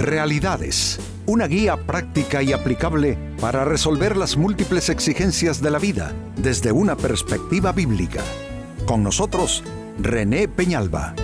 Realidades, una guía práctica y aplicable para resolver las múltiples exigencias de la vida desde una perspectiva bíblica. Con nosotros, René Peñalba.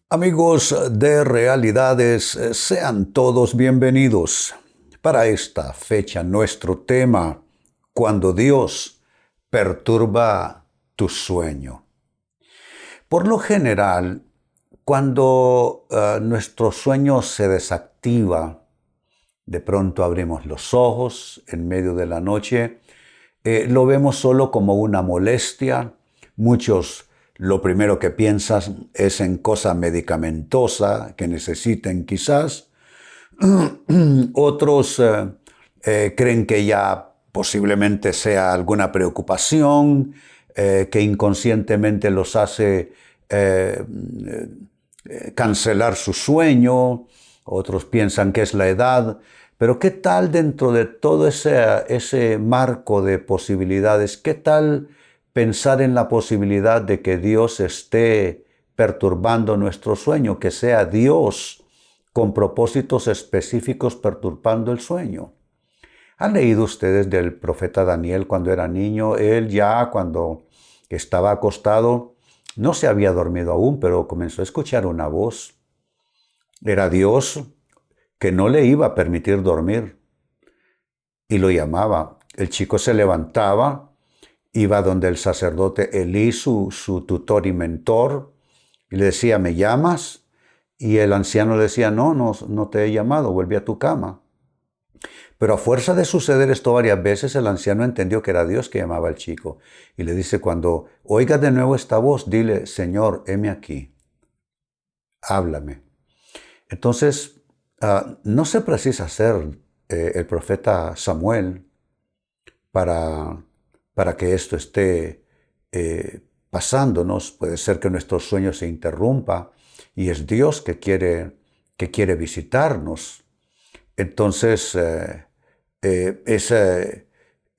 Amigos de Realidades, sean todos bienvenidos. Para esta fecha, nuestro tema, cuando Dios perturba tu sueño. Por lo general, cuando nuestro sueño se desactiva, de pronto abrimos los ojos en medio de la noche, lo vemos solo como una molestia. Muchos lo primero que piensan es en cosa medicamentosa que necesiten quizás. Otros creen que ya posiblemente sea alguna preocupación que inconscientemente los hace cancelar su sueño. Otros piensan que es la edad. Pero ¿qué tal dentro de todo ese marco de posibilidades? ¿Qué tal pensar en la posibilidad de que Dios esté perturbando nuestro sueño? Que sea Dios con propósitos específicos perturbando el sueño. ¿Han leído ustedes del profeta Daniel cuando era niño? Él ya cuando estaba acostado no se había dormido aún, pero comenzó a escuchar una voz. Era Dios que no le iba a permitir dormir y lo llamaba. El chico se levantaba, iba donde el sacerdote Elí, su tutor y mentor, y le decía, ¿me llamas? Y el anciano le decía, no te he llamado, vuelve a tu cama. Pero a fuerza de suceder esto varias veces, el anciano entendió que era Dios que llamaba al chico. Y le dice, cuando oigas de nuevo esta voz, dile, Señor, heme aquí, háblame. Entonces, no se precisa ser el profeta Samuel para que esto esté pasándonos. Puede ser que nuestro sueño se interrumpa y es Dios que quiere visitarnos. Entonces,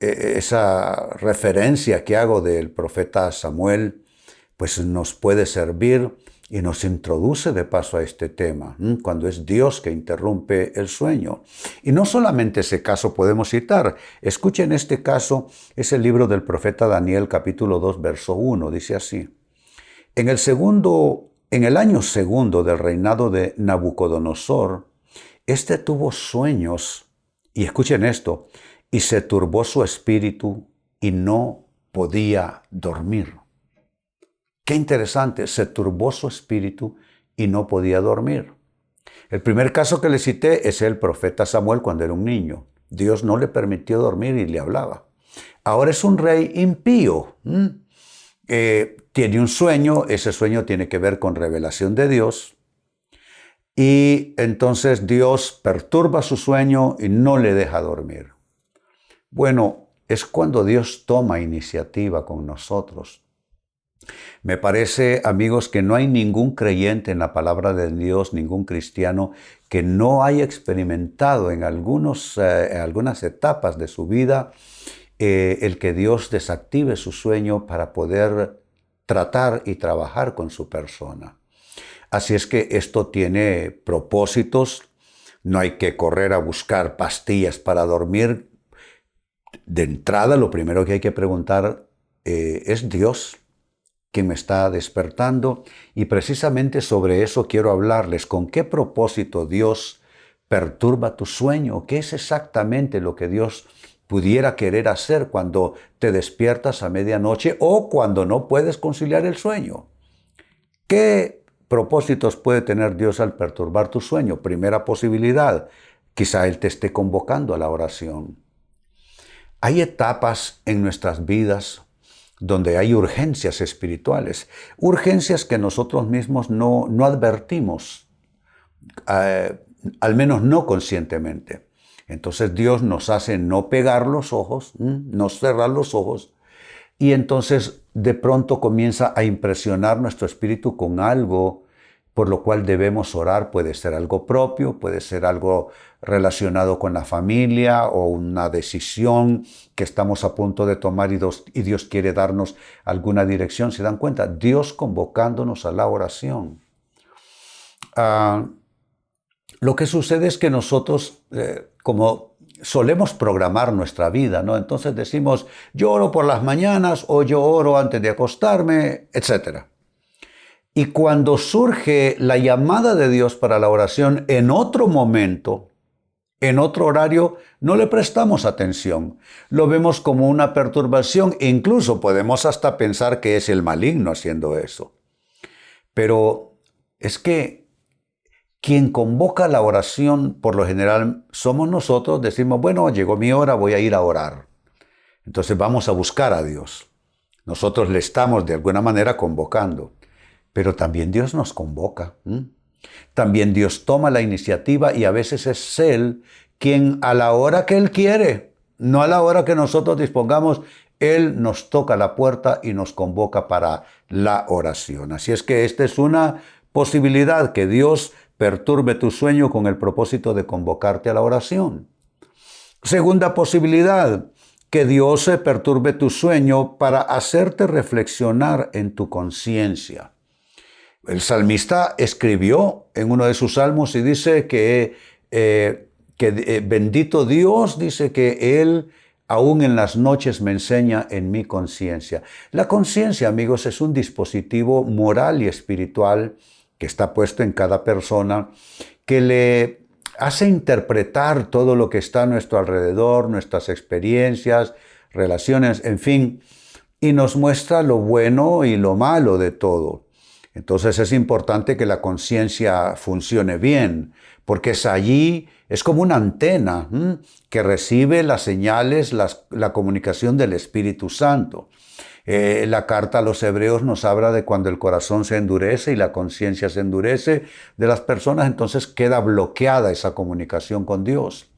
esa referencia que hago del profeta Samuel, pues nos puede servir y nos introduce de paso a este tema, cuando es Dios que interrumpe el sueño. Y no solamente ese caso podemos citar. Escuchen este caso, es el libro del profeta Daniel, capítulo 2, verso 1. Dice así, en el año segundo del reinado de Nabucodonosor, este tuvo sueños, y escuchen esto, y se turbó su espíritu y no podía dormir. Qué interesante, se turbó su espíritu y no podía dormir. El primer caso que le cité es el profeta Samuel cuando era un niño. Dios no le permitió dormir y le hablaba. Ahora es un rey impío. Tiene un sueño, ese sueño tiene que ver con revelación de Dios. Y entonces Dios perturba su sueño y no le deja dormir. Bueno, es cuando Dios toma iniciativa con nosotros. Me parece, amigos, que no hay ningún creyente en la palabra de Dios, ningún cristiano, que no haya experimentado en algunas etapas de su vida el que Dios desactive su sueño para poder tratar y trabajar con su persona. Así es que esto tiene propósitos. No hay que correr a buscar pastillas para dormir. De entrada, lo primero que hay que preguntar ¿es Dios que me está despertando? Y precisamente sobre eso quiero hablarles. ¿Con qué propósito Dios perturba tu sueño? ¿Qué es exactamente lo que Dios pudiera querer hacer cuando te despiertas a medianoche o cuando no puedes conciliar el sueño? ¿Qué propósitos puede tener Dios al perturbar tu sueño? Primera posibilidad, quizá Él te esté convocando a la oración. Hay etapas en nuestras vidas donde hay urgencias espirituales, urgencias que nosotros mismos no advertimos, al menos no conscientemente. Entonces Dios nos hace no pegar los ojos, no cerrar los ojos, y entonces de pronto comienza a impresionar nuestro espíritu con algo por lo cual debemos orar. Puede ser algo propio, puede ser algo relacionado con la familia o una decisión que estamos a punto de tomar y Dios quiere darnos alguna dirección. ¿Se dan cuenta? Dios convocándonos a la oración. Lo que sucede es que nosotros, como solemos programar nuestra vida, ¿no? Entonces decimos, yo oro por las mañanas o yo oro antes de acostarme, etc. Y cuando surge la llamada de Dios para la oración en otro momento, en otro horario, no le prestamos atención. Lo vemos como una perturbación e incluso podemos hasta pensar que es el maligno haciendo eso. Pero es que quien convoca la oración, por lo general, somos nosotros. Decimos, bueno, llegó mi hora, voy a ir a orar. Entonces vamos a buscar a Dios. Nosotros le estamos de alguna manera convocando. Pero también Dios nos convoca. También Dios toma la iniciativa y a veces es Él quien a la hora que Él quiere, no a la hora que nosotros dispongamos, Él nos toca la puerta y nos convoca para la oración. Así es que esta es una posibilidad, que Dios perturbe tu sueño con el propósito de convocarte a la oración. Segunda posibilidad, que Dios perturbe tu sueño para hacerte reflexionar en tu conciencia. El salmista escribió en uno de sus salmos y dice que bendito Dios, dice que Él aún en las noches me enseña en mi conciencia. La conciencia, amigos, es un dispositivo moral y espiritual que está puesto en cada persona, que le hace interpretar todo lo que está a nuestro alrededor, nuestras experiencias, relaciones, en fin, y nos muestra lo bueno y lo malo de todo. Entonces es importante que la conciencia funcione bien, porque es allí, es como una antena que recibe las señales, la comunicación del Espíritu Santo. La carta a los Hebreos nos habla de cuando el corazón se endurece y la conciencia se endurece de las personas, entonces queda bloqueada esa comunicación con Dios.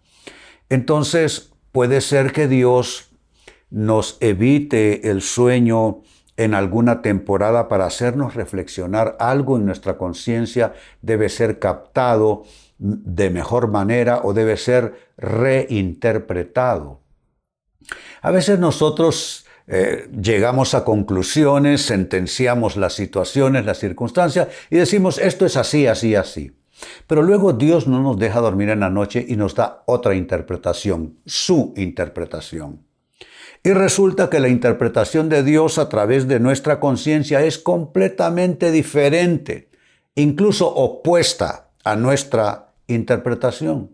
Entonces puede ser que Dios nos evite el sueño en alguna temporada para hacernos reflexionar. Algo en nuestra conciencia debe ser captado de mejor manera o debe ser reinterpretado. A veces nosotros llegamos a conclusiones, sentenciamos las situaciones, las circunstancias y decimos esto es así, así, así. Pero luego Dios no nos deja dormir en la noche y nos da otra interpretación, su interpretación. Y resulta que la interpretación de Dios a través de nuestra conciencia es completamente diferente, incluso opuesta a nuestra interpretación.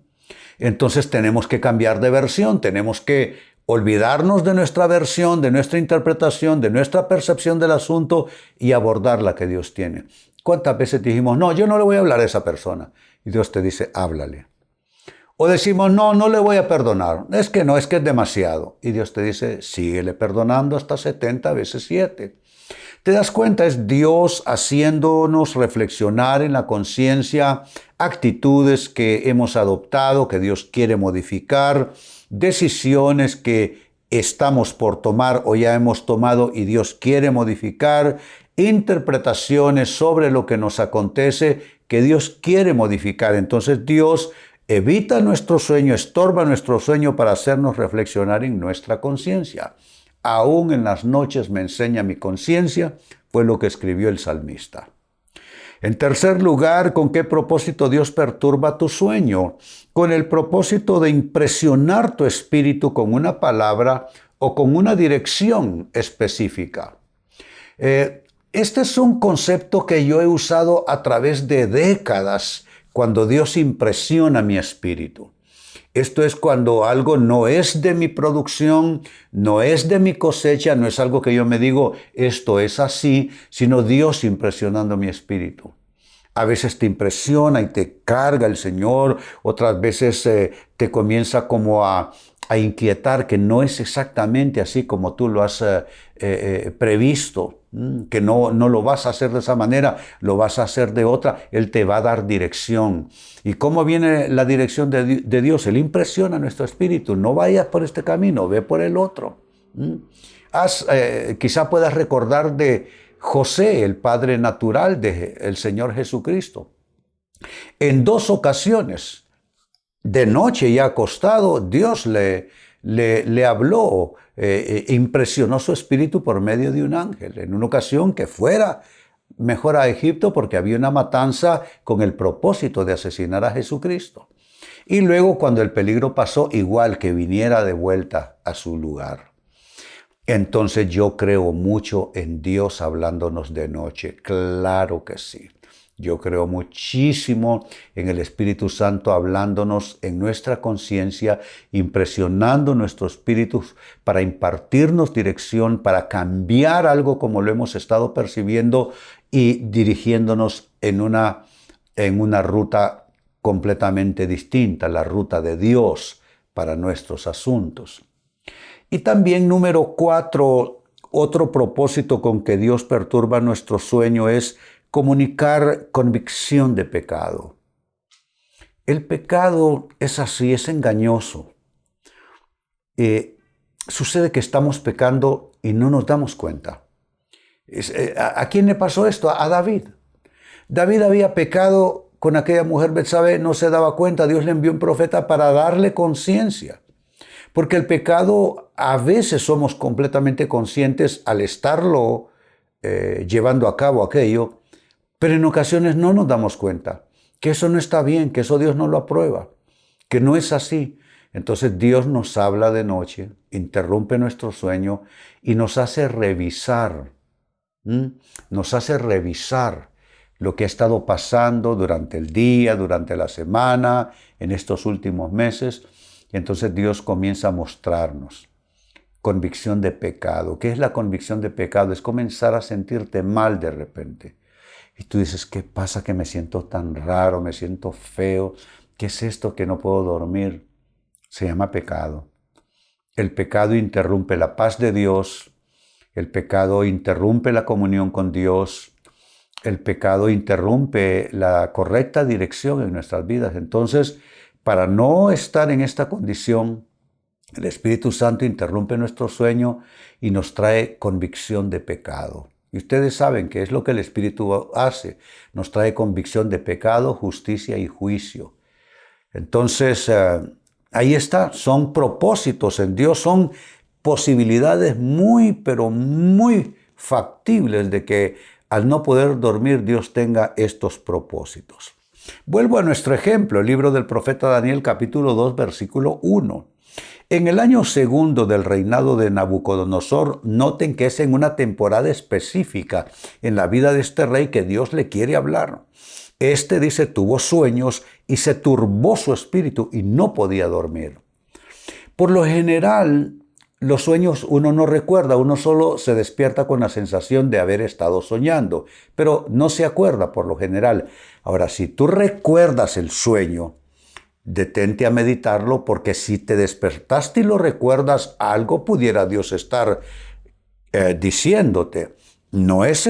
Entonces tenemos que cambiar de versión, tenemos que olvidarnos de nuestra versión, de nuestra interpretación, de nuestra percepción del asunto y abordar la que Dios tiene. ¿Cuántas veces dijimos, no, yo no le voy a hablar a esa persona? Y Dios te dice, háblale. O decimos, no, no le voy a perdonar. Es que no, es que es demasiado. Y Dios te dice, síguele perdonando hasta 70 veces 7. ¿Te das cuenta? Es Dios haciéndonos reflexionar en la conciencia actitudes que hemos adoptado, que Dios quiere modificar, decisiones que estamos por tomar o ya hemos tomado y Dios quiere modificar, interpretaciones sobre lo que nos acontece que Dios quiere modificar. Entonces Dios evita nuestro sueño, estorba nuestro sueño para hacernos reflexionar en nuestra conciencia. Aún en las noches me enseña mi conciencia, fue lo que escribió el salmista. En tercer lugar, ¿con qué propósito Dios perturba tu sueño? Con el propósito de impresionar tu espíritu con una palabra o con una dirección específica. Este es un concepto que yo he usado a través de décadas cuando Dios impresiona mi espíritu. Esto es cuando algo no es de mi producción, no es de mi cosecha, no es algo que yo me digo, esto es así, sino Dios impresionando mi espíritu. A veces te impresiona y te carga el Señor, otras veces te comienza como a inquietar que no es exactamente así como tú lo has previsto, que no lo vas a hacer de esa manera, lo vas a hacer de otra. Él te va a dar dirección. ¿Y cómo viene la dirección de Dios? Él impresiona nuestro espíritu. No vayas por este camino, ve por el otro. Quizá puedas recordar de José, el padre natural del Señor Jesucristo. En 2 ocasiones, de noche ya acostado, Dios le habló, impresionó su espíritu por medio de un ángel. En una ocasión que fuera mejor a Egipto porque había una matanza con el propósito de asesinar a Jesucristo. Y luego cuando el peligro pasó, igual que viniera de vuelta a su lugar. Entonces yo creo mucho en Dios hablándonos de noche. Claro que sí. Yo creo muchísimo en el Espíritu Santo hablándonos en nuestra conciencia, impresionando nuestro espíritu para impartirnos dirección, para cambiar algo como lo hemos estado percibiendo y dirigiéndonos en una ruta completamente distinta, la ruta de Dios para nuestros asuntos. Y también número 4, otro propósito con que Dios perturba nuestro sueño es comunicar convicción de pecado. El pecado es así, es engañoso. Sucede que estamos pecando y no nos damos cuenta. ¿A quién le pasó esto? A David. David había pecado con aquella mujer Betsabé, no se daba cuenta. Dios le envió un profeta para darle conciencia. Porque el pecado a veces somos completamente conscientes al estarlo llevando a cabo aquello, pero en ocasiones no nos damos cuenta que eso no está bien, que eso Dios no lo aprueba, que no es así. Entonces Dios nos habla de noche, interrumpe nuestro sueño y nos hace revisar. Nos hace revisar lo que ha estado pasando durante el día, durante la semana, en estos últimos meses. Y entonces Dios comienza a mostrarnos convicción de pecado. ¿Qué es la convicción de pecado? Es comenzar a sentirte mal de repente. Y tú dices, ¿qué pasa que me siento tan raro, me siento feo? ¿Qué es esto que no puedo dormir? Se llama pecado. El pecado interrumpe la paz de Dios. El pecado interrumpe la comunión con Dios. El pecado interrumpe la correcta dirección en nuestras vidas. Entonces, para no estar en esta condición, el Espíritu Santo interrumpe nuestro sueño y nos trae convicción de pecado. Y ustedes saben qué es lo que el Espíritu hace. Nos trae convicción de pecado, justicia y juicio. Entonces, ahí está. Son propósitos en Dios. Son posibilidades muy, pero muy factibles de que al no poder dormir Dios tenga estos propósitos. Vuelvo a nuestro ejemplo, el libro del profeta Daniel, capítulo 2, versículo 1. En el año 2 del reinado de Nabucodonosor, noten que es en una temporada específica en la vida de este rey que Dios le quiere hablar. Este, dice, tuvo sueños y se turbó su espíritu y no podía dormir. Por lo general, los sueños uno no recuerda, uno solo se despierta con la sensación de haber estado soñando, pero no se acuerda por lo general. Ahora, si tú recuerdas el sueño, detente a meditarlo, porque si te despertaste y lo recuerdas, algo pudiera Dios estar diciéndote. No es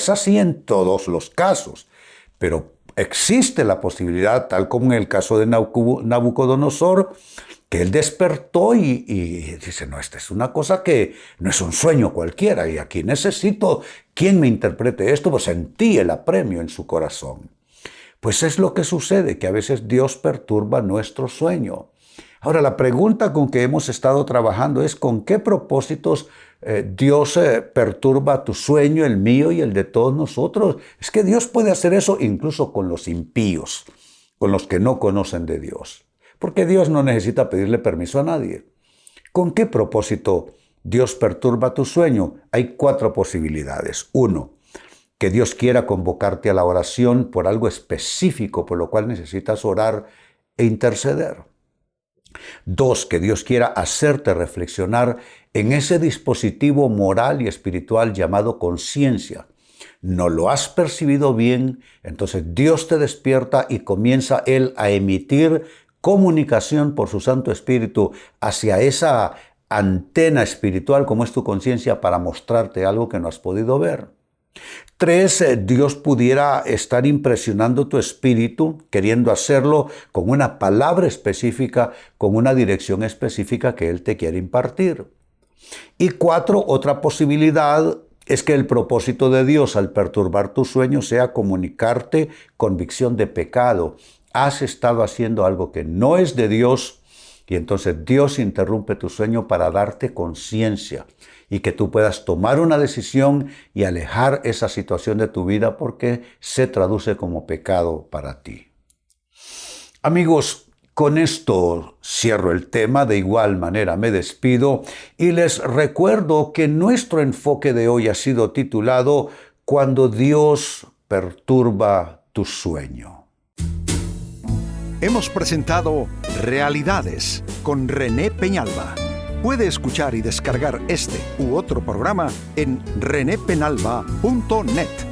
así en todos los casos, pero existe la posibilidad, tal como en el caso de Nabucodonosor, que él despertó y dice, no, esta es una cosa que no es un sueño cualquiera, y aquí necesito quien me interprete esto, pues sentí el apremio en su corazón. Pues es lo que sucede, que a veces Dios perturba nuestro sueño. Ahora, la pregunta con que hemos estado trabajando es ¿con qué propósitos Dios perturba tu sueño, el mío y el de todos nosotros? Es que Dios puede hacer eso incluso con los impíos, con los que no conocen de Dios. Porque Dios no necesita pedirle permiso a nadie. ¿Con qué propósito Dios perturba tu sueño? Hay 4 posibilidades. 1, que Dios quiera convocarte a la oración por algo específico por lo cual necesitas orar e interceder. 2, que Dios quiera hacerte reflexionar en ese dispositivo moral y espiritual llamado conciencia. No lo has percibido bien, entonces Dios te despierta y comienza Él a emitir comunicación por su Santo Espíritu hacia esa antena espiritual como es tu conciencia para mostrarte algo que no has podido ver. 3, Dios pudiera estar impresionando tu espíritu, queriendo hacerlo con una palabra específica, con una dirección específica que Él te quiere impartir. Y 4, otra posibilidad es que el propósito de Dios al perturbar tu sueño sea comunicarte convicción de pecado. Has estado haciendo algo que no es de Dios y entonces Dios interrumpe tu sueño para darte conciencia y que tú puedas tomar una decisión y alejar esa situación de tu vida porque se traduce como pecado para ti. Amigos, con esto cierro el tema, de igual manera me despido y les recuerdo que nuestro enfoque de hoy ha sido titulado Cuando Dios perturba tu sueño. Hemos presentado Realidades con René Peñalba. Puede escuchar y descargar este u otro programa en renépenalba.net.